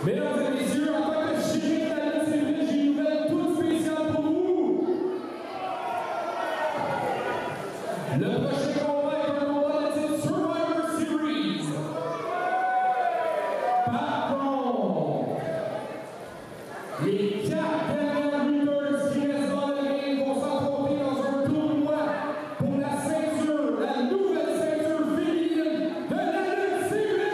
Mesdames et messieurs, en tant que chimie de la lutte féminine, j'ai une nouvelle toute spéciale pour vous. Le prochain combat est un combat de type Survivor Series. Par contre, les 4 dernières lutteuses qui restent dans le ring vont s'affronter dans un tournoi pour la ceinture, la nouvelle ceinture féminine de la lutte féminine.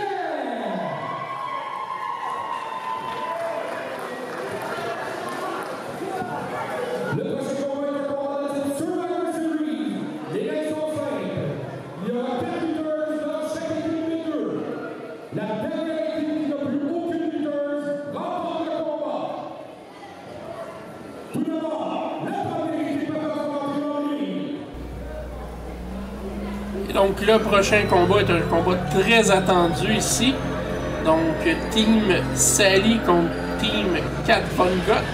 Le prochain combat est un combat de type Survivor Series. Les règles sont simples. Il y aura 4 lutteuses dans chaque équipe des deux. La dernière équipe qui n'a plus aucune lutteuse remporte le combat. Tout d'abord, la première équipe à rentrer dans le ring. Et donc le prochain combat est un combat très attendu ici. Donc Team Sally contre Team Kat Von Gott.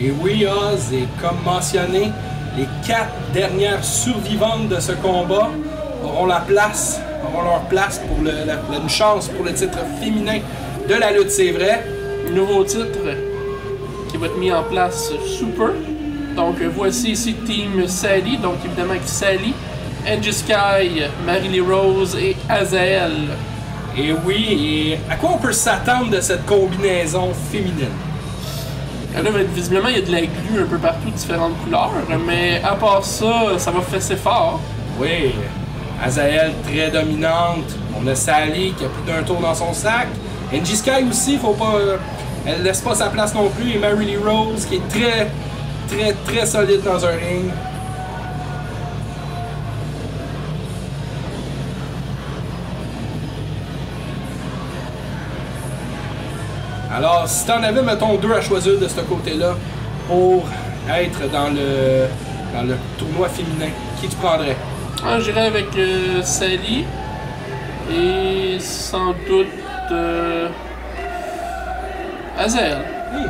Et oui, Oz, et comme mentionné, les 4 dernières survivantes de ce combat auront leur place pour une chance pour le titre féminin de la lutte, c'est vrai. Nouveau titre qui va être mis en place super. Donc voici ici Team Sally. Donc évidemment avec Sally, Angie Sky, Marie-Lee Rose et Azael. Et oui, et à quoi on peut s'attendre de cette combinaison féminine? Là, visiblement, il y a de la glu un peu partout, différentes couleurs, mais à part ça, ça va fesser fort. Oui, Azael très dominante. On a Sally qui a plus d'un tour dans son sac. Angie Sky aussi, faut pas, elle laisse pas sa place non plus. Et Marie-Lee Rose qui est très solide dans un ring. Alors, si t'en avais, mettons, 2 à choisir de ce côté-là pour être dans le tournoi féminin, qui tu prendrais? J'irais avec Sally et sans doute Azael. Oui.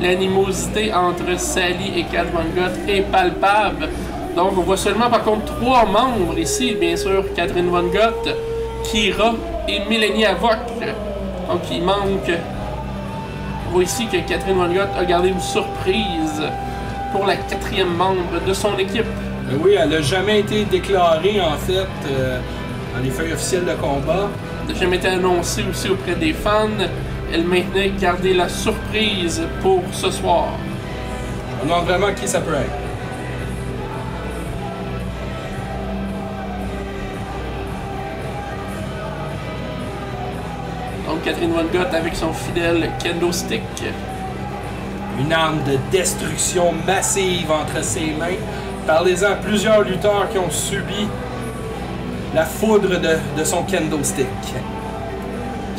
L'animosité entre Sally et Kat Von Gott est palpable. Donc on voit seulement par contre 3 membres ici, bien sûr, Catherine Von Gott, Kira et Mélanie Avoc. Donc il manque. On voit ici que Catherine Von Gott a gardé une surprise pour la 4e membre de son équipe. Oui, elle n'a jamais été déclarée en fait dans les feuilles officielles de combat. Elle n'a jamais été annoncée aussi auprès des fans. Elle maintenait garder la surprise pour ce soir. On demande vraiment qui ça peut être. Donc Catherine Von Gott avec son fidèle kendo stick. Une arme de destruction massive entre ses mains. Parlez-en à plusieurs lutteurs qui ont subi la foudre de son kendo stick.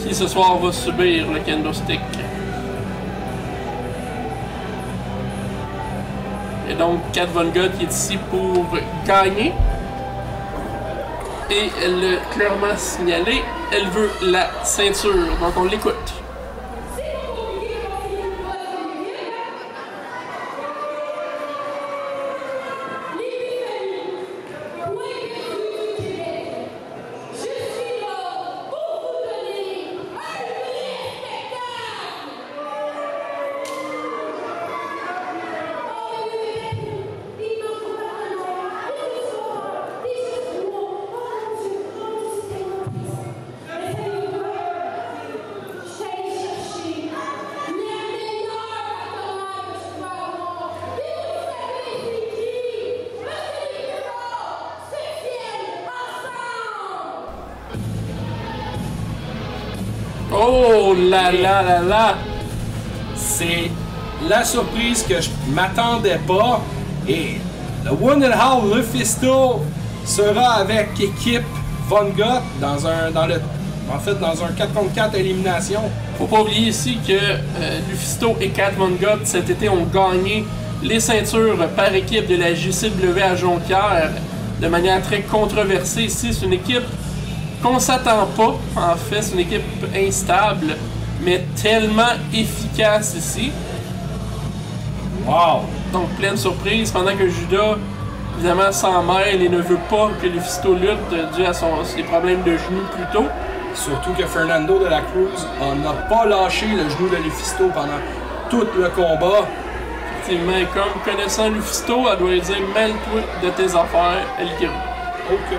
Qui ce soir va subir le kendo stick. Et donc Kat Von Gott est ici pour gagner. Et elle l'a clairement signalé, elle veut la ceinture. Donc on l'écoute. Oh là là là là! C'est la surprise que je m'attendais pas. Et le One and How Lufisto sera avec équipe Von Gott dans un 4 contre 4 élimination. Faut pas oublier ici que Lufisto et Kat Von Gott cet été ont gagné les ceintures par équipe de la JCW à Jonquière de manière très controversée. Ici, c'est une équipe qu'on s'attend pas. En fait, c'est une équipe instable, mais tellement efficace ici. Wow! Donc, pleine surprise, pendant que Judas, évidemment, s'en mêle et ne veut pas que Lufisto lutte dû à ses problèmes de genoux plus tôt. Surtout que Fernando de la Cruz n'a pas lâché le genou de Lufisto pendant tout le combat. Effectivement, comme connaissant Lufisto, elle doit dire « Mêle-toi de tes affaires, El Giro ». Ok.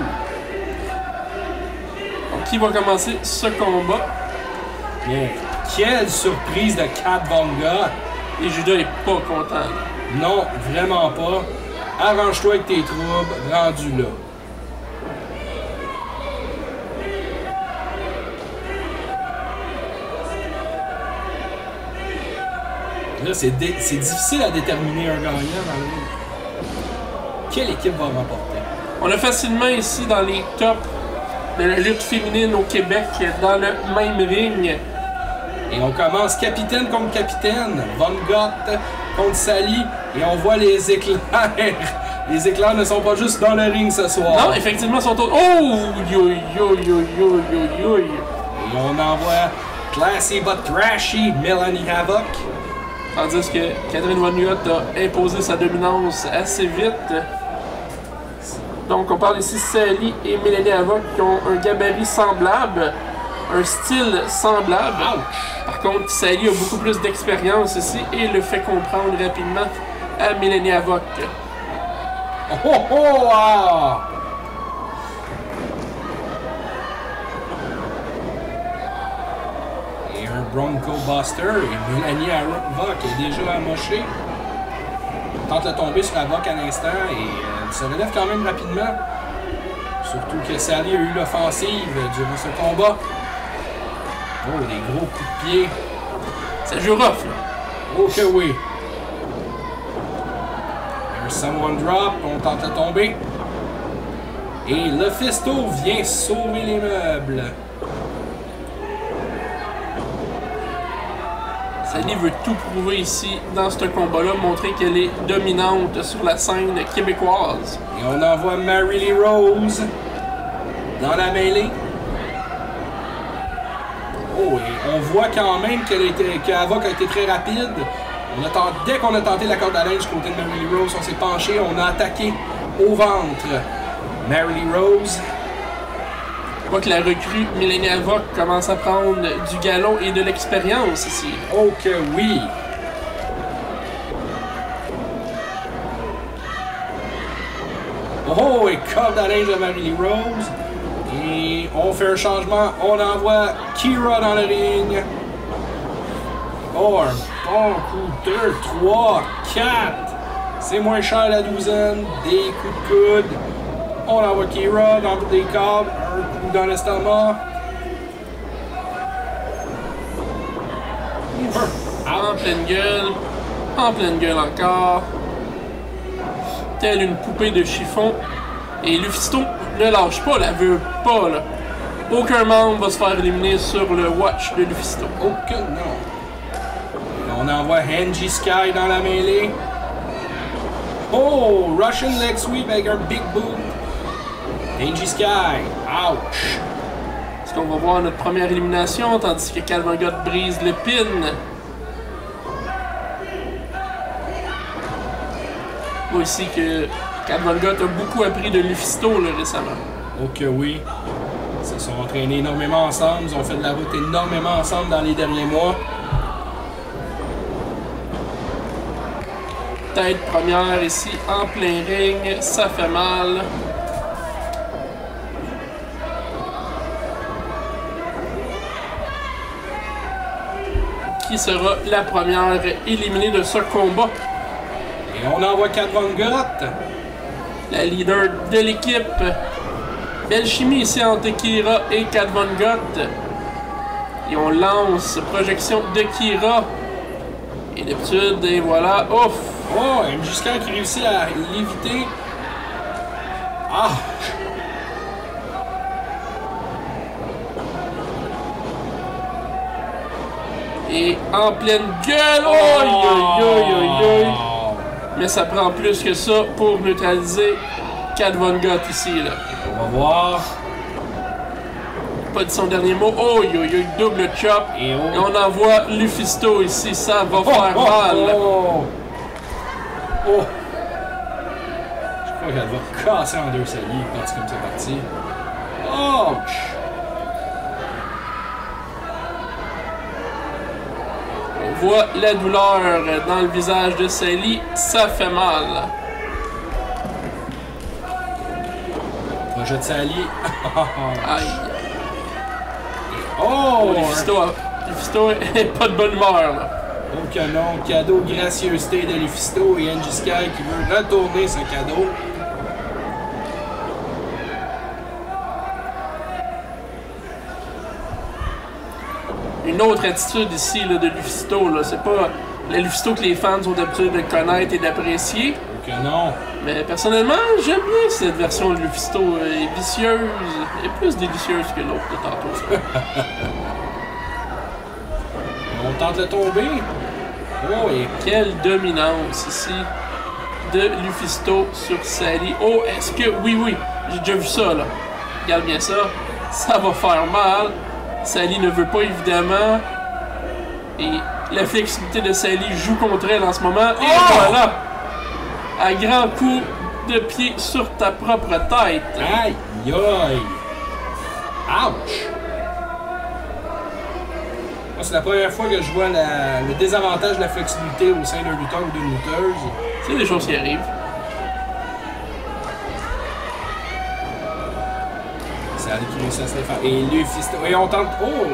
Donc, qui va commencer ce combat? Bien. Quelle surprise de Kat Von Gott! Et Judas est pas content. Non, vraiment pas. Arrange-toi avec tes troubles, rendu là. Là, c'est difficile à déterminer un gagnant dans le ring. Quelle équipe va remporter? On a facilement ici dans les tops de la lutte féminine au Québec dans le même ring. Et on commence capitaine contre capitaine, Von Gott contre Sally, et on voit les éclairs. Les éclairs ne sont pas juste dans le ring ce soir. Non, effectivement, ils sont tous... Oh! Yo, yo, yo, yo, yo, yo. Et on envoie Classy but Trashy, Melanie Havoc. Tandis que Catherine Von Gott a imposé sa dominance assez vite. Donc, on parle ici Sally et Melanie Havoc qui ont un gabarit semblable, un style semblable. Ouch. Par contre, Sally a beaucoup plus d'expérience ici et le fait comprendre rapidement à Melanie Havoc. Oh oh oh! Ah. Et un Bronco Buster et Melanie Havoc est déjà amochée. Tente de tomber sur Havoc à l'instant et elle se relève quand même rapidement. Surtout que Sally a eu l'offensive durant ce combat. Oh, des gros coups de pied. Ça joue rough, là. Oh que oui. Un someone drop, on tente de tomber. Et Lufisto vient sauver les meubles. Sally veut tout prouver ici dans ce combat-là, montrer qu'elle est dominante sur la scène québécoise. Et on envoie Mary Lee Rose dans la mêlée. Oh, et on voit quand même qu'Havoc a été très rapide. Dès qu'on a tenté la corde à linge du côté de Mary Lee Rose, on s'est penché, on a attaqué au ventre. Mary Lee Rose. On voit que la recrue Melanie Havoc commence à prendre du galon et de l'expérience ici. Oh que oui! Oh, et corde à linge de Mary Lee Rose. Et on fait un changement, on envoie Kira dans le ring. Oh, un bon coup, 2, 3, 4. C'est moins cher la douzaine. Des coups de coude. On envoie Kira dans des câbles. Un coup dans l'estomac. En pleine gueule encore. Telle une poupée de chiffon. Et Lufisto ne lâche pas, la veut pas, là. Aucun membre va se faire éliminer sur le watch de Lufisto. Aucun, non. On envoie Angie Sky dans la mêlée. Oh, Russian leg sweep avec un big boot. Angie Sky, ouch. Est-ce qu'on va voir notre première élimination, tandis que Kat Von Gott brise le pin? On voit ici que Kat Von Gott a beaucoup appris de Lufisto là, récemment. Oh que oui. Ils se sont entraînés énormément ensemble. Ils ont fait de la route énormément ensemble dans les derniers mois. Tête première ici en plein ring, ça fait mal. Qui sera la première éliminée de ce combat? Et on envoie Kat Von Gott. La leader de l'équipe. Belle chimie ici entre Kira et Kat Von Gott. Et on lance projection de Kira. Et d'habitude, et voilà. Ouf! Oh, MJK qui réussit à l'éviter. Ah! Et en pleine gueule! Oi, oi, oi, oi, oi. Mais ça prend plus que ça pour neutraliser Kat Von Gott ici, là. On va voir. Pas dit son dernier mot. Oh, yo, yo, double chop. Et Et on envoie Lufisto ici. Ça va faire mal. Oh! Je crois qu'elle va casser en deux Sally. Parti comme c'est parti. Ouch! On voit la douleur dans le visage de Sally. Ça fait mal. Projet de Sally. Aïe. Oh! Lufisto est pas de bonne humeur, là. Oh que non, cadeau gracieuseté de Lufisto et MJK qui veut retourner ce cadeau. Une autre attitude ici là, de Lufisto, là. C'est pas le Lufisto que les fans ont d'habitude de connaître et d'apprécier. Oh que non. Mais personnellement, j'aime bien cette version de Lufisto. Elle est vicieuse et plus délicieuse que l'autre de tantôt. On tente de tomber. Oh, et Quelle dominance ici de Lufisto sur Sally. Oh, est-ce que... Oui, j'ai déjà vu ça, là. Regarde bien ça. Ça va faire mal. Sally ne veut pas, évidemment. Et la flexibilité de Sally joue contre elle en ce moment. Et voilà! À grand coup de pied sur ta propre tête. aïe, aïe. Ouch! Moi, c'est la première fois que je vois le désavantage de la flexibilité au sein d'un lutteur ou d'une lutteuse. C'est des choses qui arrivent. C'est Sally qui réussit à se les faire. Et Lufisto. Et on tente. Oh!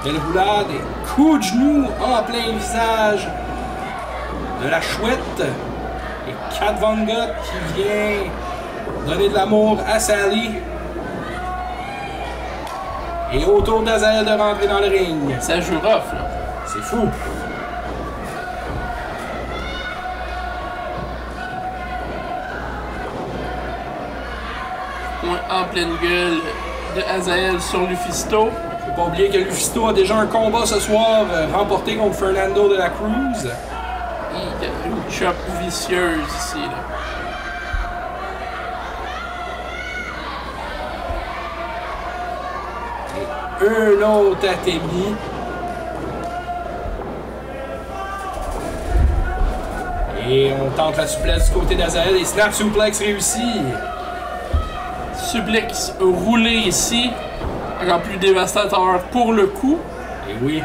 Belle roulade. Et coup de genou en plein visage de la chouette. Et Kat Von Gott qui vient donner de l'amour à Sally. Et autour d'Azael de rentrer dans le ring. Ça joue rough, là. C'est fou. Point en pleine gueule de Azael sur Lufisto. Faut pas oublier que Lufisto a déjà un combat ce soir remporté contre Fernando de la Cruz. Il y a une chop vicieuse ici, là. Un autre Atemi. Et on tente la souplesse du côté d'Azael et snap suplex réussi. Suplex roulé ici. Encore plus dévastateur pour le coup. Et oui.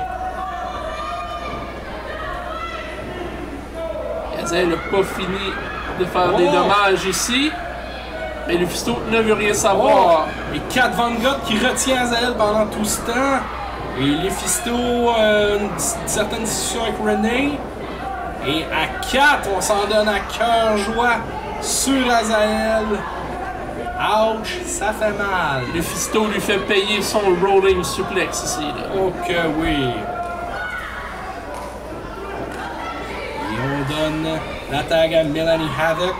Azael n'a pas fini de faire des dommages ici. Mais Lufisto ne veut rien savoir. Et Kat Von Gott qui retient Azael pendant tout ce temps. Et Lufisto une certaine discussion avec Renee. Et à 4, on s'en donne à cœur joie sur Azael. Ouch, ça fait mal. Lufisto lui fait payer son rolling suplex ici, là. Oh que oui. Et on donne la tag à Melanie Havoc.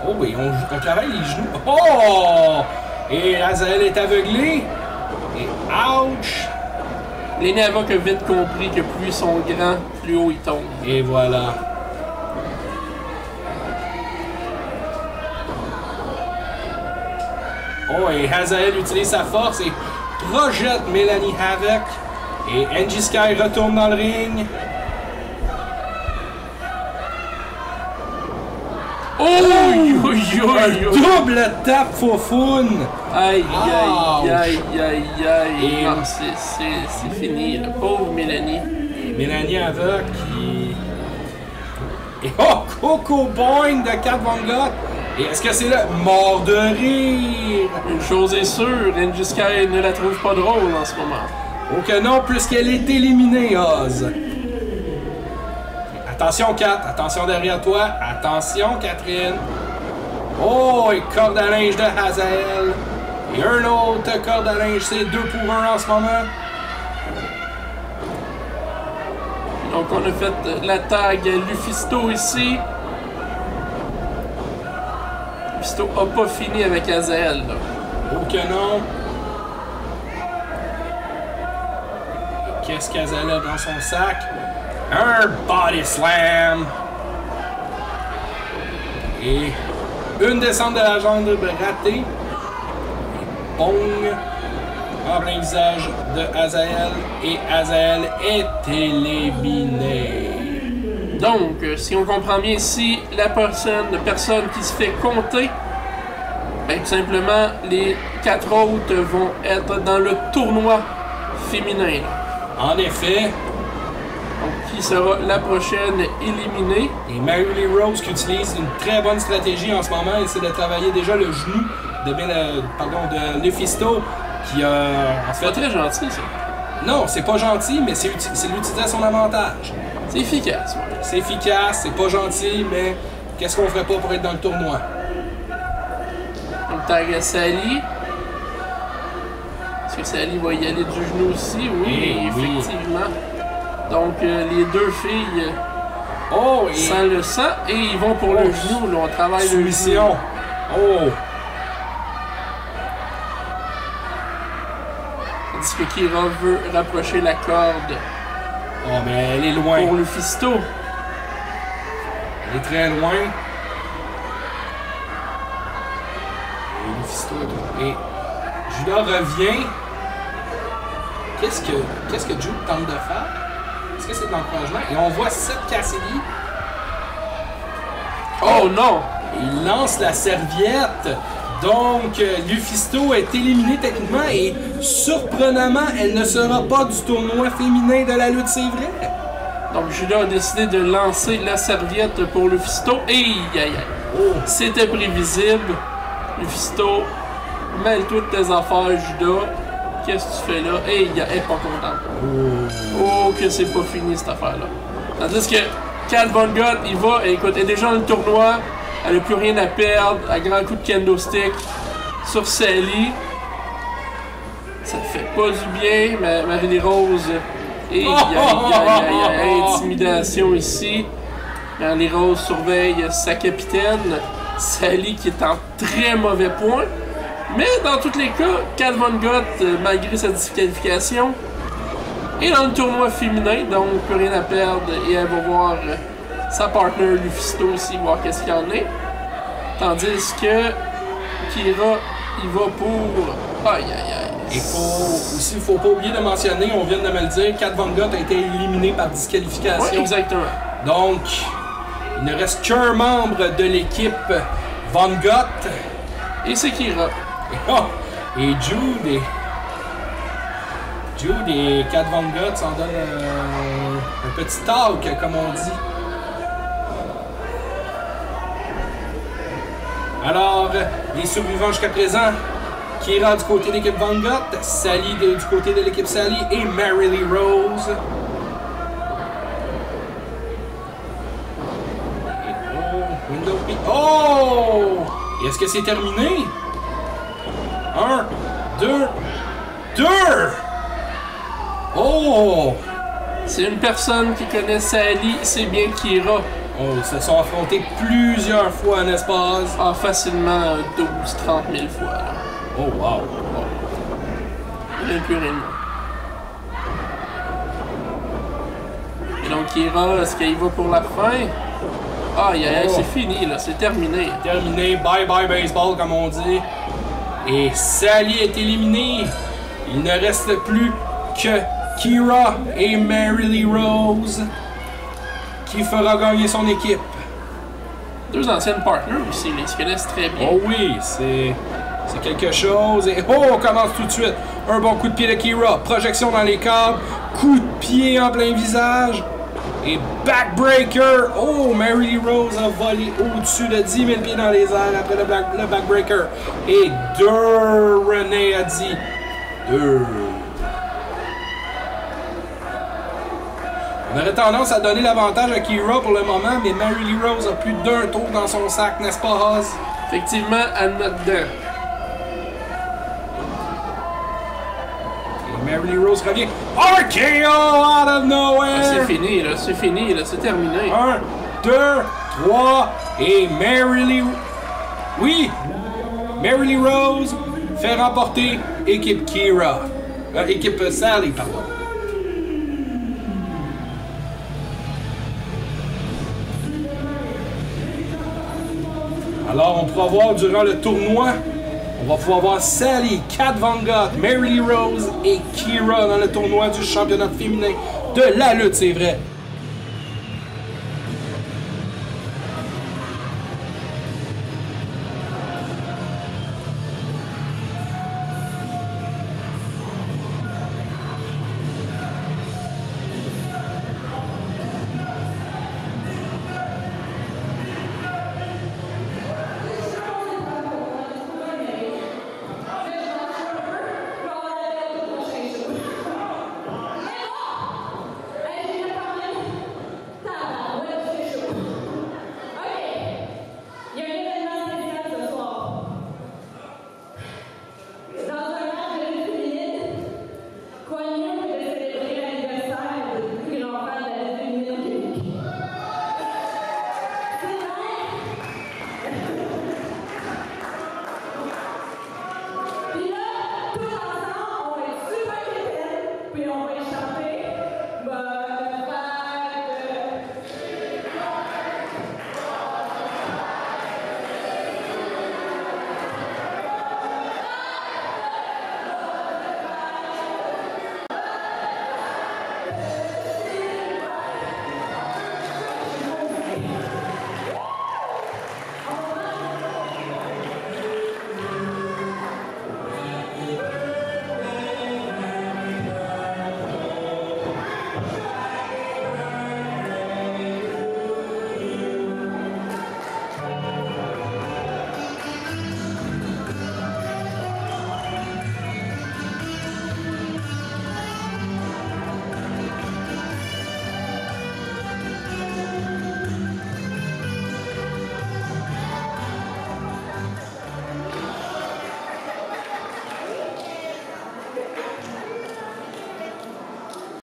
Oh oui, on travaille les genoux. Oh! Et Azael est aveuglé. Et ouch! Lenny Havoc a vite compris que plus ils sont grands, plus haut ils tombent. Et voilà. Oh, et Azael utilise sa force et projette Melanie Havoc. Et Angie Sky retourne dans le ring. Oh! Double tape faufoune. Aïe, aïe, Ouch. aïe, aïe, aïe. Et- Non, c'est fini, la pauvre Mélanie. Et Melanie Havoc qui... Et oh, Coco Boing de Kat Von Gott. Et est-ce que c'est le mort de rire? Une chose est sûre, Angie Sky ne la trouve pas drôle en ce moment. Oh que non, puisqu'elle est éliminée, Oz. Attention, Kat. Attention derrière toi. Attention, Catherine. Oh, et corde à linge de Azael. Et un autre corde à linge. C'est 2 pour 1 en ce moment. Donc on a fait la tag Lufisto ici. Lufisto a pas fini avec Azael. Là. Oh que non. Qu'est-ce qu'Azael a dans son sac? Un body slam. Et une descente de la jambe ratée. Bong. En plein visage de Azael. Et Azael est éliminé. Donc, si on comprend bien ici, la personne qui se fait compter, ben, tout simplement, les 4 autres vont être dans le tournoi féminin. En effet. Donc, qui sera la prochaine éliminée. Et Mary Lee Rose qui utilise une très bonne stratégie en ce moment, c'est de travailler déjà le genou de Lufisto qui a en C'est fait... pas très gentil, ça. Non, c'est pas gentil, mais c'est l'utiliser à son avantage. C'est efficace. Ouais. C'est efficace, c'est pas gentil, mais qu'est-ce qu'on ferait pas pour être dans le tournoi? Donc, tag à Sally. Est-ce que Sally va y aller du genou aussi? Oui, effectivement. Donc, les deux filles sans le sang et ils vont pour le genou. Là, on travaille le genou. Oh! Tandis que Kira veut rapprocher la corde. Oh, mais elle est loin. Pour Lufisto. Elle est très loin. Et Lufisto et Judas revient. Qu'est-ce que Jude tente de faire? Est-ce que c'est de l'encouragement? Et on voit Seth Cassidy. Oh non! Il lance la serviette. Donc, Lufisto est éliminé techniquement et surprenamment, elle ne sera pas du tournoi féminin de la lutte, c'est vrai. Donc, Judas a décidé de lancer la serviette pour Lufisto. Et c'était prévisible. Lufisto, mêle toutes tes affaires, Judas. Qu'est-ce que tu fais là? Et elle est pas contente. Oh, que c'est pas fini cette affaire-là. Tandis que Kat Von Gott, il va, écoute, elle est déjà dans le tournoi. Elle n'a plus rien à perdre. À grand coup de kendo stick sur Sally. Ça fait pas du bien, mais Marie Rose. Et intimidation ici. Marie Rose surveille sa capitaine. Sally qui est en très mauvais point. Mais dans tous les cas, Kat Von Gott, malgré sa disqualification, est dans le tournoi féminin, donc plus rien à perdre. Et elle va voir sa partner Lufisto aussi, voir qu'est-ce qu'il y en est. Tandis que Kira, il va pour... Aïe. Et il faut pas oublier de mentionner, on vient de me le dire, Kat Von Gott a été éliminé par disqualification. Oui, exactement. Donc, il ne reste qu'un membre de l'équipe Von Gott. Et c'est Kira. Et Jude et Kat Von Gott s'en donnent un petit talk, comme on dit. Alors, les survivants jusqu'à présent, Kira du côté de l'équipe Von Gott, Sally du côté de l'équipe Sally et Mary Lee Rose. Oh! Et est-ce que c'est terminé? 1, 2, 2! Oh! C'est une personne qui connaît Sally, c'est bien Kira. Oh, ils se sont affrontés plusieurs fois, n'est-ce pas? Ah, facilement 12-30 000 fois. Là. Oh, wow! Rien plus, rien de moins. Et donc Kira, est-ce qu'il va pour la fin? Ah, c'est fini, là, c'est terminé. Terminé, bye-bye baseball, comme on dit. Et Sally est éliminée. Il ne reste plus que Kira et Mary Lee Rose qui fera gagner son équipe. Deux anciennes partners aussi, ils se connaissent très bien. Oh oui, c'est quelque chose. Et on commence tout de suite. Un bon coup de pied de Kira, projection dans les câbles, coup de pied en plein visage. Et backbreaker! Oh, Mary Lee Rose a volé au-dessus de 10 000 pieds dans les airs après le backbreaker. Et René a dit 2. On aurait tendance à donner l'avantage à Kira pour le moment, mais Mary Lee Rose a plus d'un tour dans son sac, n'est-ce pas, Oz? Effectivement, elle note 2. Mary Lee Rose revient. RKO out of nowhere! Ah, c'est fini, là. c'est fini, là, c'est terminé. 1, 2, 3, et Mary Lee Rose fait remporter équipe Kira. Équipe Sally, pardon. Alors, on pourra voir durant le tournoi, on va pouvoir voir Sally, Kat Von Gogh, Mary Lee Rose et Kira dans le tournoi du championnat féminin de la lutte, c'est vrai.